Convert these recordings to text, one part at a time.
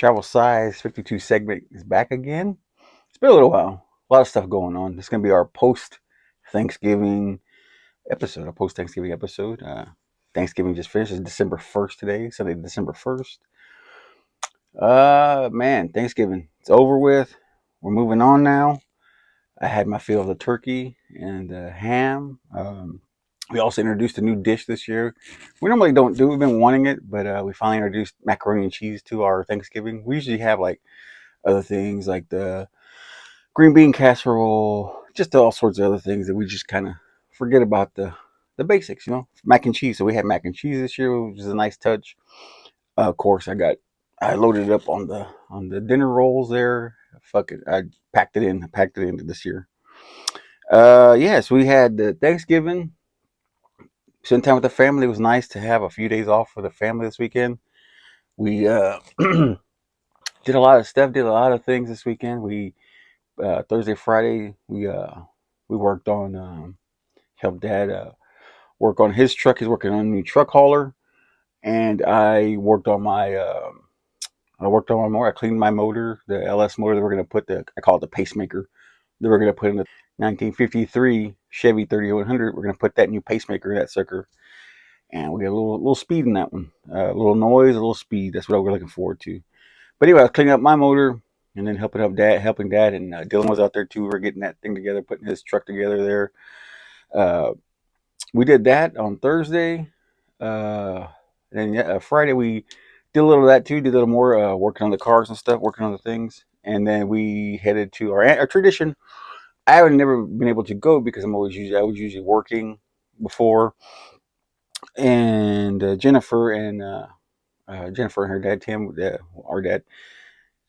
Travel Size 52 segment is back again. It's been a little while. A lot of stuff going on. This is going to be our post-Thanksgiving episode. Our post-Thanksgiving episode. Thanksgiving just finished. It's December 1st today. Sunday, December 1st. Man, Thanksgiving. It's over with. We're moving on now. I had my fill of the turkey and ham. We also introduced a new dish this year. We normally don't do. We've been wanting it, but we finally introduced macaroni and cheese to our Thanksgiving. We usually have like other things like the green bean casserole, just all sorts of other things that we just kind of forget about the basics, mac and cheese. So we had mac and cheese this year, which is a nice touch. Of course, I loaded it up on the dinner rolls there. Fuck it, I packed it into this year. Yes, we had the Thanksgiving. Spent time with the family. It was nice to have a few days off for the family this weekend. We did a lot of stuff, did a lot of things this weekend. We Thursday, Friday, we worked on helped Dad work on his truck. He's working on a new truck hauler, and I worked on my motor. I cleaned my motor, the LS motor that we're gonna put I call it the pacemaker. That we're gonna put in the 1953 Chevy 3100. We're gonna put that new pacemaker in that sucker, and we got a little speed in that one, a little noise, a little speed. That's what we're looking forward to. But anyway, I was cleaning up my motor and then helping Dad, and Dylan was out there too. We were getting that thing together, putting his truck together there. We did that on Thursday. And Friday we did a little of that too. Did a little more working on the cars and stuff, working on the things, and then we headed to our tradition. I haven't never been able to go because I was usually working before, and Jennifer and her dad Tim, our dad,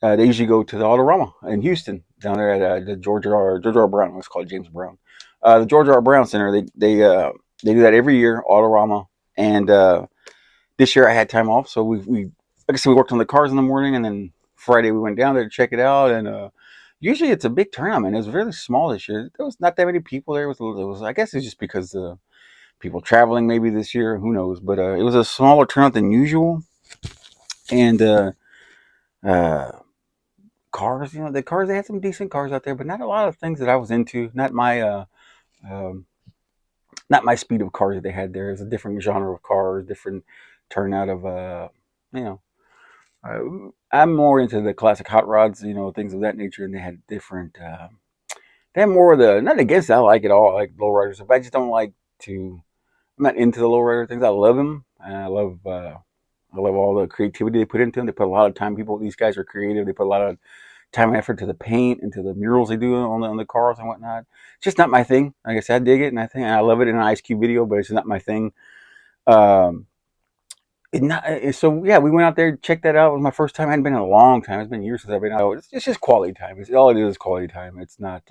they usually go to the Autorama in Houston down there at the George R. Brown. It's called James Brown. The George R. Brown Center. They do that every year, Autorama, and this year I had time off, so we like I said, we worked on the cars in the morning, and then Friday we went down there to check it out. And usually it's a big turnout, and it was really small this year. There was not that many people there. I guess it's just because people traveling maybe this year. Who knows? But it was a smaller turnout than usual, and uh, cars. The cars, they had some decent cars out there, but not a lot of things that I was into. Um, not my speed of cars that they had there. It's a different genre of cars, different turnout of you know. I'm more into the classic hot rods, things of that nature, and they had different. They have more of the not against. I like it all. I like lowriders, but I just don't like to. I'm not into the lowrider things. I love them. I love all the creativity they put into them. They put a lot of time. These guys are creative. They put a lot of time and effort to the paint and to the murals they do on the cars and whatnot. It's just not my thing. Like I said, I dig it, and I love it in an Ice Cube video, but it's not my thing. Um, so yeah, we went out there, checked that out. It was my first time. I hadn't been in a long time. It's been years since I've been out. It's just quality time. All it is quality time. It's not,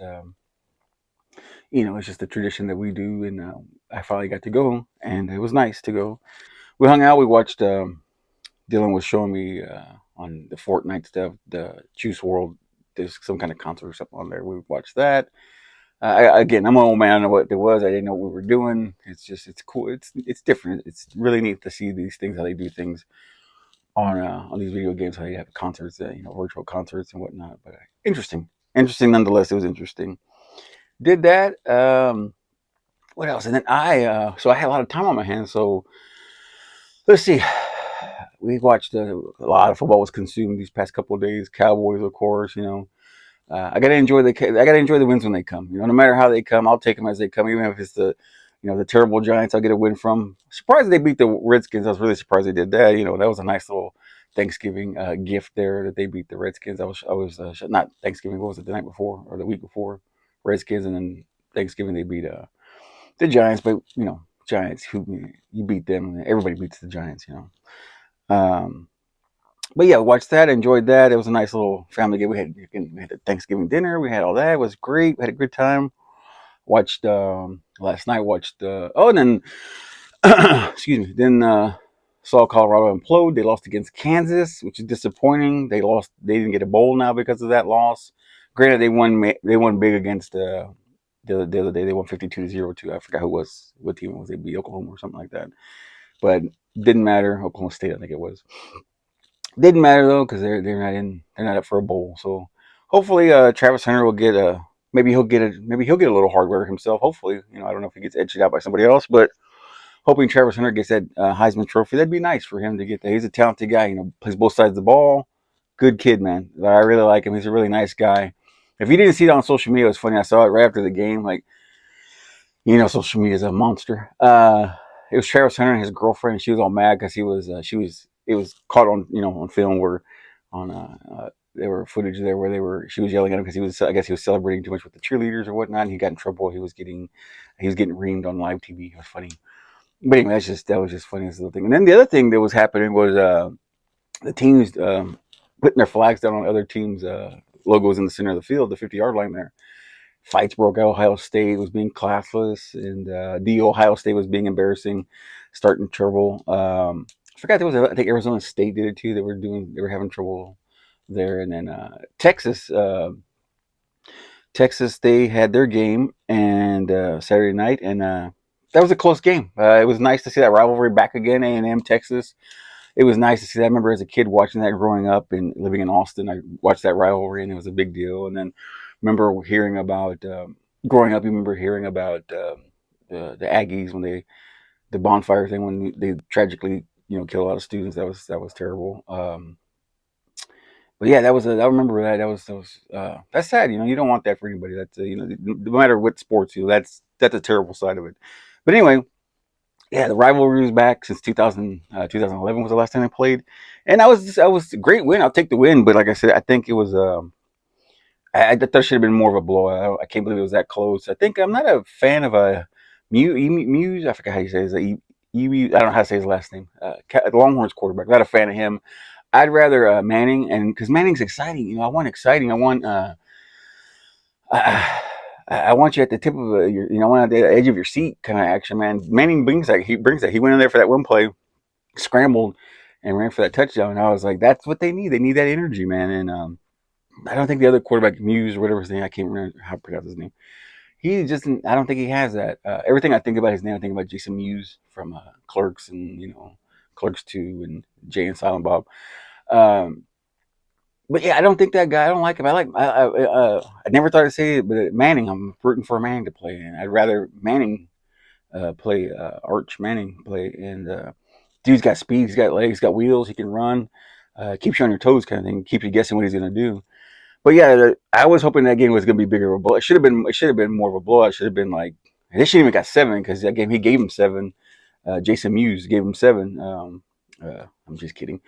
it's just a tradition that we do. And I finally got to go, and it was nice to go. We hung out. We watched. Dylan was showing me on the Fortnite stuff, the Juice World. There's some kind of concert or something on there. We watched that. Again, I'm an old man. I don't know what it was. I didn't know what we were doing. It's cool. It's different. It's really neat to see these things, how they do things on these video games, how you have concerts, virtual concerts and whatnot. But interesting nonetheless. It was interesting. Did that. What else? And then so I had a lot of time on my hands. So let's see. We watched a lot of football was consumed these past couple of days. Cowboys, of course. I gotta enjoy the wins when they come. No matter how they come, I'll take them as they come. Even if it's the terrible Giants, I'll get a win from. Surprised they beat the Redskins. I was really surprised they did that. That was a nice little Thanksgiving gift there that they beat the Redskins. I was not Thanksgiving. What was it? The night before or the week before? Redskins, and then Thanksgiving they beat the Giants. But Giants, who you beat them, everybody beats the Giants. Um, but yeah, watched that, enjoyed that. It was a nice little family game. We had a Thanksgiving dinner. We had all that. It was great. We had a good time. Watched last night. And then excuse me. Then saw Colorado implode. They lost against Kansas, which is disappointing. They lost. They didn't get a bowl now because of that loss. Granted, they won. They won big against the other day. They won 52-0. I forgot what team it was. They beat Oklahoma or something like that. But didn't matter. Oklahoma State, I think it was. Didn't matter though because they're not up for a bowl. So hopefully Travis Hunter will get a maybe he'll get a little hardware himself. Hopefully, I don't know if he gets edged out by somebody else, but hoping Travis Hunter gets that Heisman Trophy. That'd be nice for him to get that. He's a talented guy. Plays both sides of the ball. Good kid, man. I really like him. He's a really nice guy. If you didn't see it on social media, it was funny. I saw it right after the game. Like, social media is a monster. It was Travis Hunter and his girlfriend. And she was all mad because it was caught on, on film where on, there were footage there where she was yelling at him because I guess he was celebrating too much with the cheerleaders or whatnot. And he got in trouble. He was getting reamed on live TV. It was funny. But anyway, that was just funny as a little thing. And then the other thing that was happening was the teams putting their flags down on other teams' logos in the center of the field, the 50-yard line there. Fights broke out. Ohio State was being classless, and the Ohio State was being embarrassing, starting trouble. I forgot I think Arizona State did it too. They were having trouble there, and then Texas, they had their game and Saturday night, and that was a close game. It was nice to see that rivalry back again. A&M Texas. It was nice to see that. I remember as a kid watching that growing up and living in Austin. I watched that rivalry, and it was a big deal. And then remember hearing about growing up. You remember hearing about the Aggies when the bonfire thing when they tragically killed a lot of students. That was terrible. But yeah, I remember that. That's sad. You don't want that for anybody. That's no matter what sports that's a terrible side of it. But anyway, yeah, the rivalry was back since 2011 was the last time they played, and that was a great win. I'll take the win, but like I said, I think it was I thought it should have been more of a blowout. I can't believe it was that close. I think I'm not a fan of a Muse. I forget how you say his. I don't know how to say his last name. The Longhorns quarterback. Not a fan of him. I'd rather Manning, and because Manning's exciting. I want exciting. I want. I, I want you at the tip of your, I want at the edge of your seat kind of action, man. Manning brings that. He brings that. He went in there for that one play, scrambled, and ran for that touchdown. And I was like, that's what they need. They need that energy, man. And I don't think the other quarterback, Muse or whatever his name, I can't remember how to pronounce his name. He just, I don't think he has that. Everything I think about his name, I think about Jason Mewes from Clerks and Clerks 2 and Jay and Silent Bob. Um, but yeah, I don't think that guy. I don't like him. I never thought I'd say it, but Manning. I'm rooting for Manning to play, and I'd rather Manning play Arch Manning play. And dude's got speed. He's got legs. He's got wheels. He can run. Keeps you on your toes, kind of thing. Keeps you guessing what he's gonna do. But yeah, I was hoping that game was going to be bigger of a blow. It should have been. It should have been more of a blowout. It should have been like they shouldn't even got seven because that game he gave him seven. Jason Mewes gave him seven. I'm just kidding.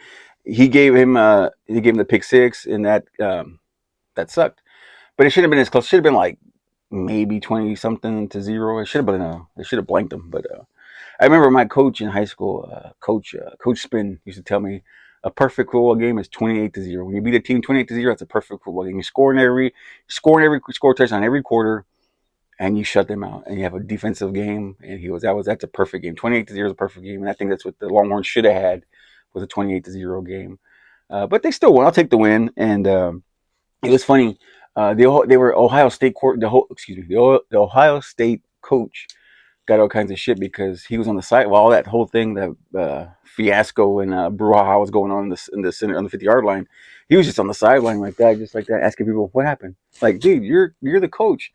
He gave him the pick six, and that sucked. But it should have been as close. It should have been like maybe 20 something to zero. It should have been they should have blanked them. But I remember my coach in high school, Coach Spin, used to tell me a perfect football game is 28-0. When you beat a team 28-0, that's a perfect football game. You score touchdown every quarter, and you shut them out, and you have a defensive game. And that's a perfect game. 28-0 is a perfect game, and I think that's what the Longhorns should have had was a 28-0 game. But they still won. I'll take the win, and it was funny. They were Ohio State court. The Ohio State coach got all kinds of shit because he was on the side while all that whole thing, that fiasco and brouhaha was going on in the center on the 50-yard line. He was just on the sideline just like that, asking people what happened. Like, dude, you're the coach.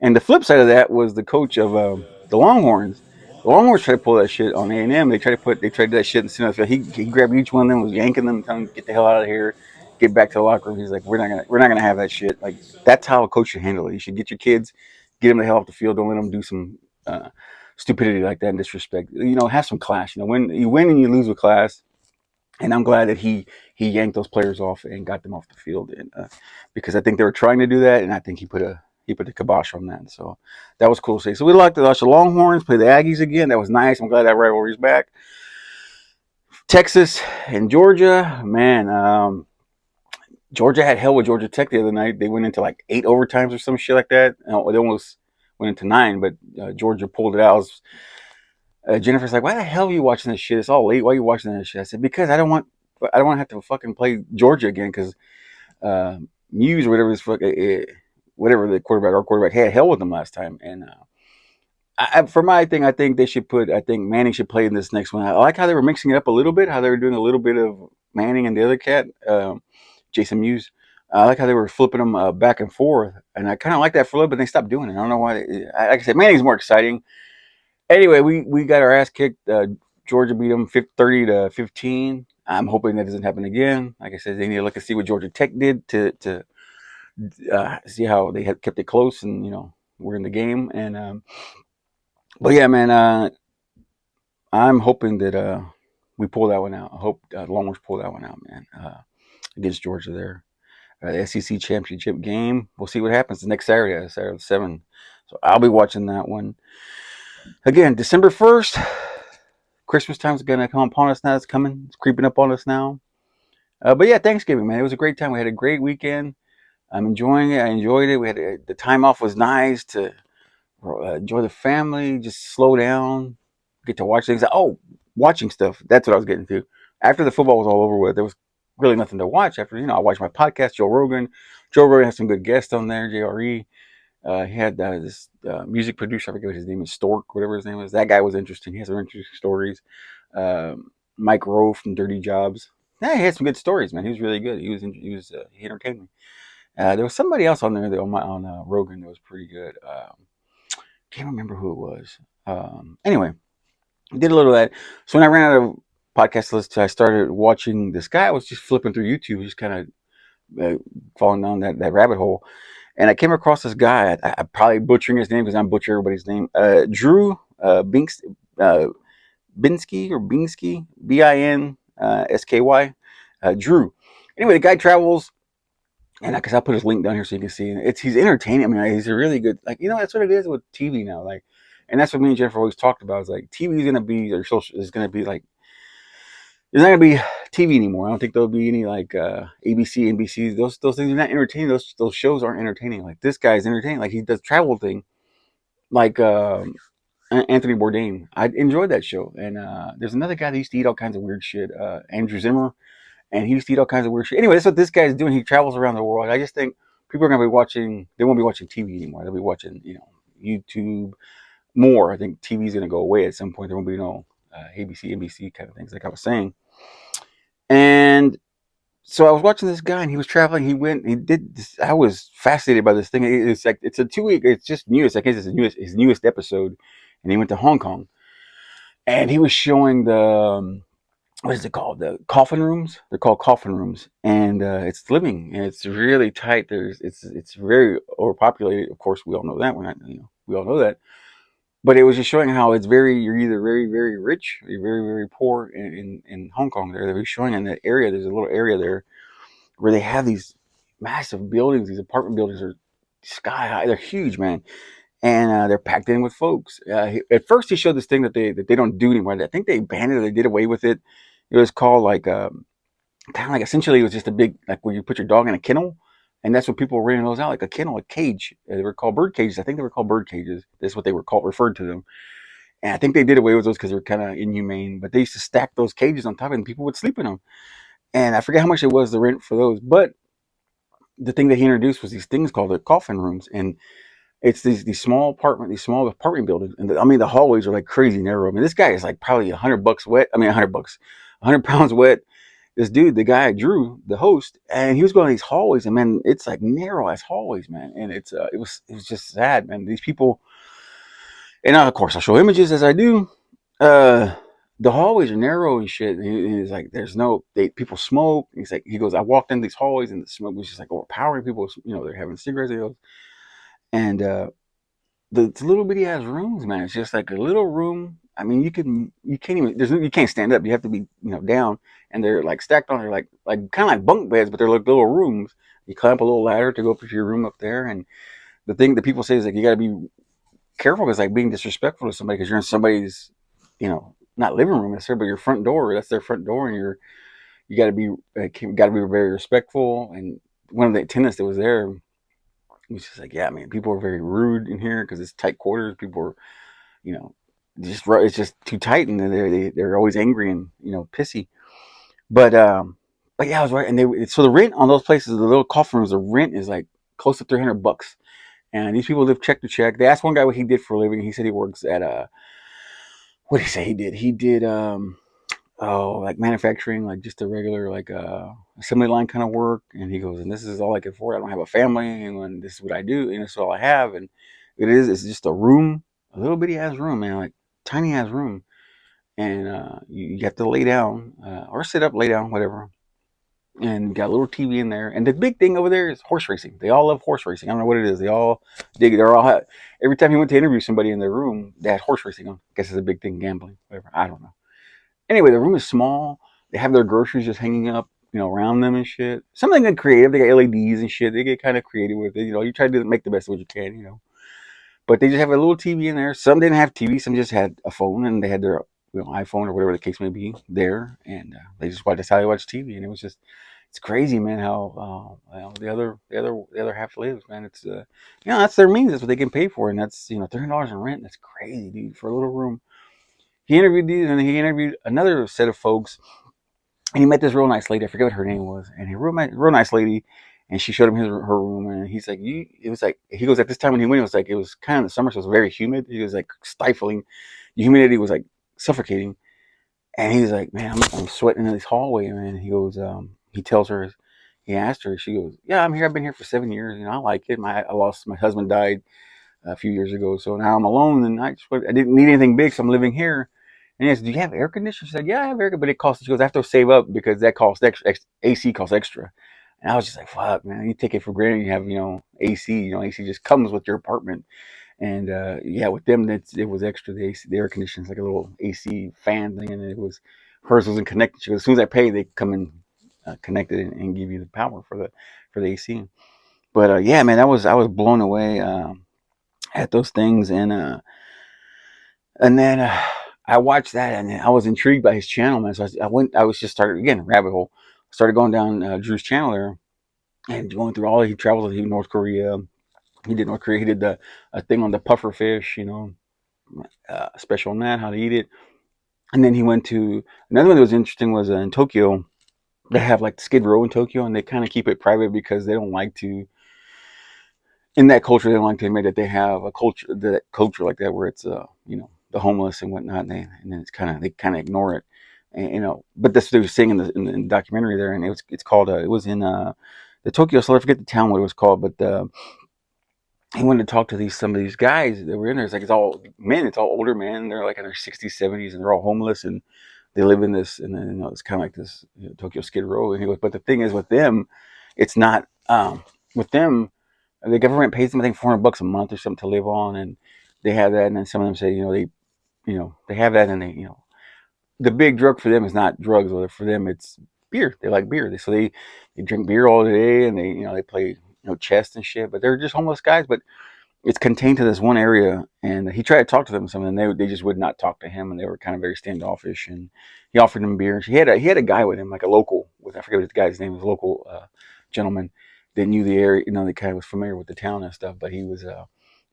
And the flip side of that was the coach of the Longhorns. The Longhorns tried to pull that shit on A&M. They tried to do that shit in the center field. He grabbed each one of them, was yanking them, telling them get the hell out of here, get back to the locker room. He's like, we're not gonna have that shit. Like that's how a coach should handle it. You should get your kids, get them the hell off the field. Don't let them do some stupidity like that and disrespect. Have some class. When you win and you lose with class. And I'm glad that he yanked those players off and got them off the field, and because I think they were trying to do that, and I think he put the kibosh on that. So that was cool to see. So we like to watch the Longhorns play the Aggies again. That was nice. I'm glad that rivalry's back. Texas and Georgia, man. Georgia had hell with Georgia Tech the other night. They went into like 8 overtimes or some shit like that. They almost went into 9, but Georgia pulled it out. Jennifer's like, "Why the hell are you watching this shit? It's all late. Why are you watching this shit?" I said, "Because I don't want to have to fucking play Georgia again because uh, Muse or whatever whatever our quarterback had hell with them last time." And for my thing, I think I think Manning should play in this next one. I like how they were mixing it up a little bit, how they were doing a little bit of Manning and the other cat, Jason Mewes. I like how they were flipping them back and forth, and I kind of like that for a little bit. They stopped doing it. I don't know why. Like I said, Manning's more exciting. Anyway, we got our ass kicked. Georgia beat them 30-15. I'm hoping that doesn't happen again. Like I said, they need to look and see what Georgia Tech did to see how they had kept it close, and we're in the game. And but yeah, man, I'm hoping that we pull that one out. I hope Longhorns pull that one out, man, against Georgia there. The SEC championship game. We'll see what happens the next Saturday, Saturday 7. So I'll be watching that one. Again, December 1st, Christmas time's going to come upon us now. It's coming. It's creeping up on us now. But yeah, Thanksgiving, man. It was a great time. We had a great weekend. I'm enjoying it. I enjoyed it. The time off was nice to enjoy the family, just slow down, get to watch things. Oh, watching stuff. That's what I was getting to. After the football was all over with, there was really nothing to watch. After, I watched my podcast, Joe Rogan. Joe Rogan has some good guests on there, JRE. He had this music producer, I forget what his name is, Stork, whatever his name is. That guy was interesting. He has some interesting stories. Mike Rowe from Dirty Jobs. Yeah, he had some good stories, man. He was really good. He entertained me. There was somebody else on there on Rogan that was pretty good. Can't remember who it was. Anyway, did a little of that. So when I ran out of podcast lists, I started watching this guy. I was just flipping through YouTube, just kind of falling down that rabbit hole. And I came across this guy. I'm probably butchering his name because I'm butchering everybody's name. Drew Binsky or Binsky, Binsky. Drew. Anyway, the guy travels, and because I put his link down here so you can see. He's entertaining. I mean, he's a really good. That's what it is with TV now. And that's what me and Jennifer always talked about. Is like TV is gonna be, or social is gonna be like. There's not gonna be TV anymore. I don't think there'll be any ABC, NBC. Those things are not entertaining. Those shows aren't entertaining. Like this guy's entertaining. Like he does travel thing. Like Anthony Bourdain. I enjoyed that show. And there's another guy that used to eat all kinds of weird shit. Andrew Zimmer, and he used to eat all kinds of weird shit. Anyway, that's what this guy's doing. He travels around the world. I just think people are gonna be watching. They won't be watching TV anymore. They'll be watching YouTube more. I think TV's gonna go away at some point. There won't be no ABC, NBC kind of things, like I was saying. And so I was watching this guy, and he was traveling. He did this. I was fascinated by this thing. It's like it's a 2 week. It's just new. It's like it's his newest episode, and he went to Hong Kong, and he was showing the what is it called? The coffin rooms. They're called coffin rooms, and it's living, and it's really tight. It's very overpopulated. Of course, we all know that. We all know that. But it was just showing how you're either very, very rich or you're very, very poor in Hong Kong. There, they were showing in that area. There's a little area there where they have these massive buildings. These apartment buildings are sky high. They're huge, man, and they're packed in with folks. At first, he showed this thing that they don't do anymore. I think they banned it. Or they did away with it. It was called kind of like essentially it was just a big like where you put your dog in a kennel. And that's what people were renting those out, like a kennel, a cage. They were called bird cages. I think they were called bird cages. That's what they were called, referred to them. And I think they did away with those because they were kind of inhumane. But they used to stack those cages on top of it, and people would sleep in them. And I forget how much it was the rent for those. But the thing that he introduced was these things called the coffin rooms, and it's these small apartment buildings. And the hallways are like crazy narrow. I mean, this guy is like probably $100 wet. I mean, $100, 100 pounds wet. This dude, the guy Drew, the host, and he was going to these hallways, and man, it's like narrow ass hallways, man, and it was just sad, man. These people, and of course, I'll show images as I do. Uh, the hallways are narrow and shit. And he's like, there's no people smoke. He goes, I walked in these hallways, and the smoke was just like overpowering. People, they're having cigarettes, and the little bitty ass rooms, man. It's just like a little room. I mean, you can't even you can't stand up. You have to be down, and they're like stacked on. They're like kind of like bunk beds, but they're like little rooms. You climb up a little ladder to go up to your room up there, and the thing that people say is like you got to be careful. It's like being disrespectful to somebody because you're in somebody's not living room necessarily, but your front door. That's their front door, and you got to be very respectful. And one of the attendants that was there was just like, yeah, man, people are very rude in here because it's tight quarters. People are, you know, it's just too tight, and they're always angry and pissy. But yeah, I was right, and so the rent on those places, the little coffin rooms, the rent is like close to $300, and these people live check to check. They asked one guy what he did for a living. He said he works at what did he say he did? He did oh, like manufacturing, like just a regular like assembly line kind of work. And he goes, and this is all I can afford. I don't have a family, and this is what I do, and this is all I have. And it's just a room, a little bitty ass room, man, like tiny ass room. And you have to lay down or sit up, lay down, whatever. And got a little TV in there. And the big thing over there is horse racing. They all love horse racing. I don't know what it is. They all dig. They're all every time he went to interview somebody in their room, they had horse racing on. I guess it's a big thing, gambling, whatever. I don't know. Anyway, the room is small. They have their groceries just hanging up, around them and shit. Something good creative. They got LEDs and shit. They get kind of creative with it. You try to make the best of what you can. But they just have a little TV in there. Some didn't have TV. Some just had a phone, and they had their iPhone or whatever the case may be there, and they just watched. That's how they watch TV, and it's crazy, man. How the other half lives, man. It's that's their means. That's what they can pay for, and that's $300 in rent. That's crazy, dude, for a little room. He interviewed these, and he interviewed another set of folks, and he met this real nice lady. I forget what her name was, and he real nice lady, and she showed him her room, and he's like, it was like he goes at this time when he went, it was kind of the summer, so it was very humid. He was like stifling, the humidity was like suffocating, and he's like, man, I'm sweating in this hallway, man. He goes, he tells her, he asked her, she goes, yeah, I'm here. I've been here for 7 years, I like it. My husband died a few years ago, so now I'm alone, and I didn't need anything big, so I'm living here. And he said, "Do you have air conditioning?" She said, "Yeah, I have air conditioning, but it costs." She goes, "I have to save up because that costs extra. AC costs extra." And I was just like, "Fuck, man! You take it for granted. You have, AC. AC just comes with your apartment." And yeah, with them, it was extra. The AC, the air conditioning is like a little AC fan thing, and hers wasn't connected. She goes, "As soon as I pay, they come and connect it and give you the power for the AC." But yeah, man, I was blown away at those things, and then I watched that, and I was intrigued by his channel, man. So I went. I was just started again rabbit hole. Started going down Drew's channel there and going through all. He traveled to North Korea. He did North Korea. He did the a thing on the puffer fish, special on that, how to eat it. And then he went to another one that was interesting was in Tokyo. They have like Skid Row in Tokyo, and they kind of keep it private because they don't like to. In that culture, they don't like to admit that they have a culture like that where it's the homeless and whatnot, and then they kind of ignore it, and, But that's what they were saying in the documentary there, and it's called it was in the Tokyo. So I forget the town what it was called, but he wanted to talk to some of these guys that were in there. It's like it's all men, it's all older men. They're like in their 60s, 70s, and they're all homeless, and they live in this, and then it's kind of like this Tokyo Skid Row. And he goes, but the thing is with them, it's not with them. The government pays them, I think, $400 a month or something to live on, and they have that. And then some of them say, they have that, and the big drug for them is not drugs, or for them it's beer. They like beer, they drink beer all day, and they play chess and shit. But they're just homeless guys. But it's contained to this one area, and he tried to talk to them some, and they just would not talk to him, and they were kind of very standoffish. And he offered them beer. He had a guy with him, like a local, with I forget what the guy's name was, a local gentleman that knew the area, that kind of was familiar with the town and stuff. But he's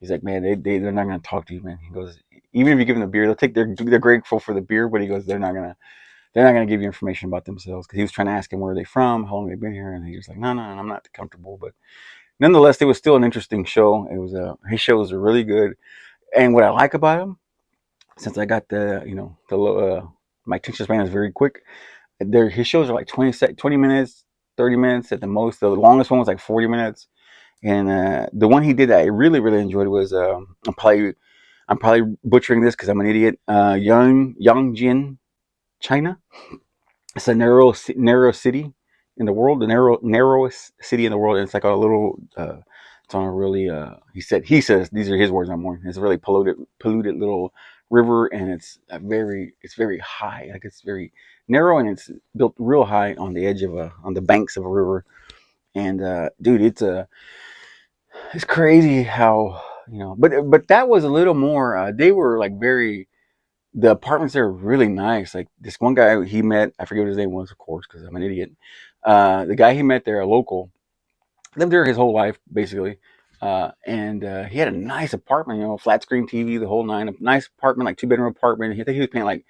like, man, they're not gonna talk to you, man. He goes, even if you give them the beer, they're grateful for the beer, but he goes, they're not gonna give you information about themselves, because he was trying to ask him where are they from, how long they've been here, and he was like, no, I'm not comfortable, but nonetheless, it was still an interesting show. It was his shows are really good, and what I like about him, since I got my attention span is very quick. His shows are like 20 minutes, 30 minutes at the most. The longest one was like 40 minutes, and the one he did that I really really enjoyed was I'm probably butchering this because I'm an idiot. Yangjin, China. It's a narrow city in the world, the narrowest city in the world. And it's like a little. It's on a really. He says these are his words, not mine. It's a really polluted little river, and it's very high. Like it's very narrow, and it's built real high on the edge of on the banks of a river. And dude, it's crazy how But that was a little more. They were like very. The apartments there are really nice. Like this one guy he met, I forget what his name was, of course, because I'm an idiot. The guy he met there, a local, lived there his whole life basically, and he had a nice apartment, flat screen TV, the whole nine. A nice apartment, like 2 bedroom apartment. I think he was paying like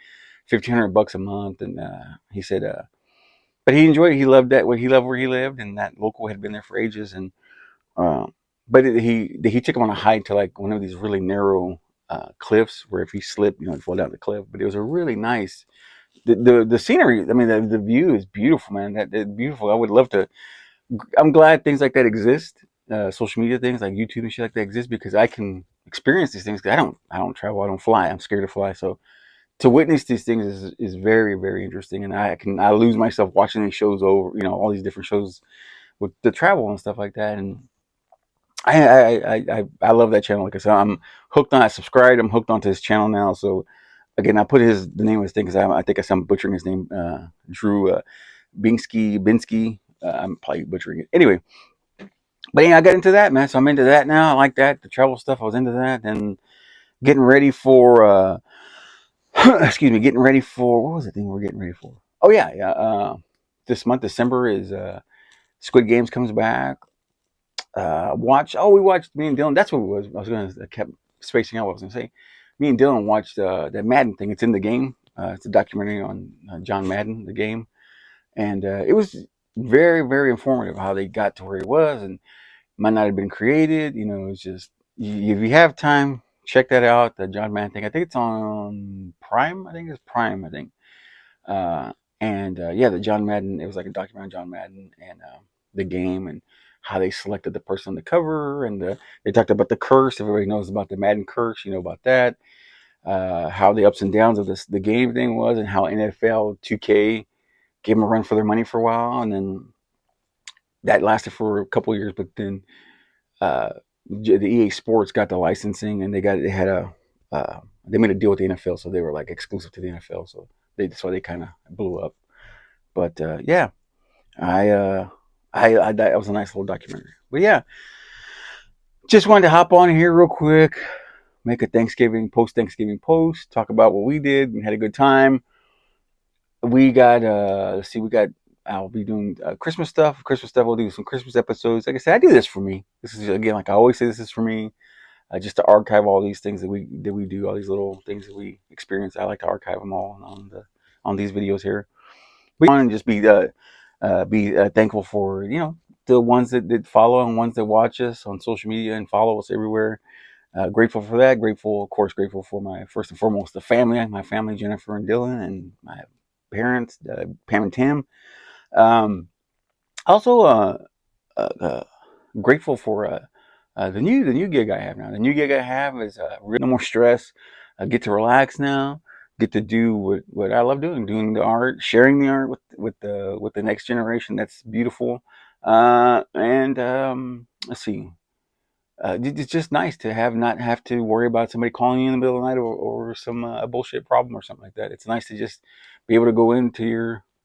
$1,500 a month, and he said, but he enjoyed it. He loved that. He loved where he lived, and that local had been there for ages, and uh, but he took him on a hike to like one of these really narrow cliffs where if he slipped, he'd fall down the cliff. But it was a really nice the scenery. I mean, the view is beautiful, man. That beautiful. I would love to. I'm glad things like that exist. Social media things like YouTube and shit like that exist because I can experience these things. 'Cause I don't travel. I don't fly. I'm scared to fly. So to witness these things is very very interesting, and I lose myself watching these shows over. All these different shows with the travel and stuff like that, and I love that channel. Like I said, I'm hooked on. I subscribed. I'm hooked onto his channel now. So again, I put the name of his thing because I think I'm butchering his name. Drew Binsky. I'm probably butchering it. Anyway, but yeah, I got into that, man. So I'm into that now. I like that. The travel stuff. I was into that. And getting ready for excuse me, getting ready for what was the thing we're getting ready for? Oh yeah, yeah. This month, December is Squid Games comes back. We watched me and Dylan. That's what it was. I kept spacing out what I was gonna say. Me and Dylan watched that Madden thing. It's in the game. It's a documentary on John Madden, the game, and it was very, very informative how they got to where he was, and might not have been created. It's just if you have time, check that out. The John Madden thing. I think it's on Prime. I think it's Prime. I think. Uh, and yeah, the John Madden. It was like a documentary on John Madden and the game and how they selected the person on the cover and they talked about the curse. Everybody knows about the Madden curse. You know about that. How the ups and downs of the game thing was and how NFL 2K gave them a run for their money for a while and then that lasted for a couple of years. But then uh, the EA Sports got the licensing and they made a deal with the NFL, so they were like exclusive to the NFL. So that's why they kind of blew up. But yeah, that was a nice little documentary. But yeah, just wanted to hop on here real quick, make a Thanksgiving post, talk about what we did and had a good time. We got let's see, I'll be doing Christmas stuff. We'll do some Christmas episodes. Like I said, I do this for me. This is again, like I always say, this is for me. Just to archive all these things that we do, all these little things that we experience. I like to archive them all on these videos here. We want to just be thankful for the ones that follow and ones that watch us on social media and follow us everywhere. Grateful for that. Grateful, of course, grateful for my first and foremost my family, Jennifer and Dylan, and my parents, Pam and Tim. Also, uh, grateful for the new gig I have now. The new gig I have is no more stress. I get to relax now. Get to do what I love doing the art, sharing the art with the next generation. That's beautiful. And let's see. It's just nice to not have to worry about somebody calling you in the middle of the night or some bullshit problem or something like that. It's nice to just be able to go into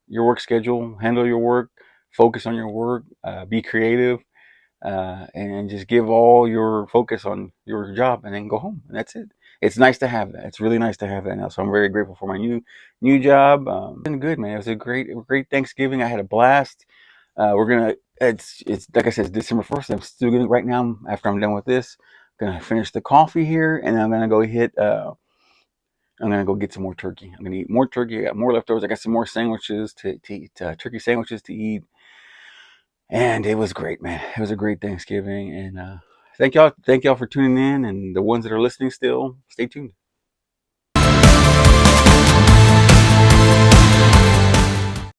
your work schedule, handle your work, focus on your work, be creative, and just give all your focus on your job and then go home. And that's it. It's nice to have that. It's really nice to have that now. So I'm very grateful for my new job. It's been good, man. It was a great Thanksgiving. I had a blast. We're gonna. It's like I said, it's December 1st. I'm still gonna right now. After I'm done with this, gonna finish the coffee here, and I'm gonna go hit. I'm gonna go get some more turkey. I'm gonna eat more turkey. I got more leftovers. I got some more sandwiches to eat. Turkey sandwiches to eat. And it was great, man. It was a great Thanksgiving, and thank y'all for tuning in, and the ones that are listening still, stay tuned.